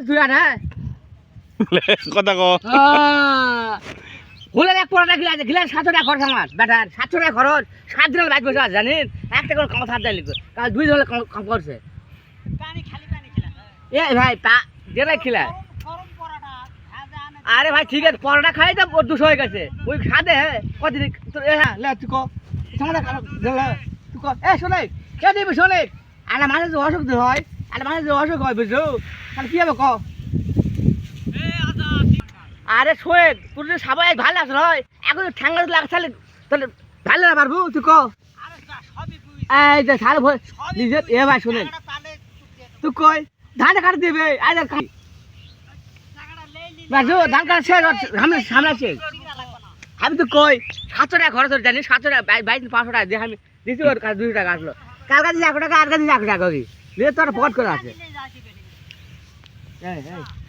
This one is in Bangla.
তুই আর হ্যাঁ কথা কো হলের এক পড়াটা গিলা 700 টাকা খরচ আমার বেটার 700 টাকা খরচ 7 দিন বাইক বসে জানেন একটা করে কাম থাকতে লিখো কাল 2 দিন কাম করছে পানি খেলা এ ভাই পা দেরাই খেলা গরম পরাটা ভাজা আনে আরে ভাই ঠিক আছে পরোটা খাই তো 200 হয়ে গেছে ওই খাদে কদিন তোর হ্যাঁ লে তুই কো সামনে তুই কো এ শোনে কে দিবি শোনে আরে মাঝে যে অসুখ হয় আরে মাঝে যে অসুখ হয় বুঝছো তাহলে কি হবে ক আরে শোয়েক তোর যে সবাই ভালো আছে হয় এখন ঠান্ডা লাগছে তাহলে ভালো না পারবো তুই ক আরে সবই বুঝি এই যে সারা নিজে এ ভাই শোনে তালে তুই কই ধান কাট দিবে আজ আর টাকাটা লেই বাজু ধান কাট শেষ সামনে সামনে শেষ আমি তো কই 700 টাকা খরচ হচ্ছে জানি 700 টাকা 500 টাকা দিয়ে আমি দিছি ওর কাছে 200 টাকা আসলো কাল কাছে 100 টাকা আর কাছে 100 টাকা করি দিয়ে তোর পকেট করে আছে যাচ্ছি বেটি এই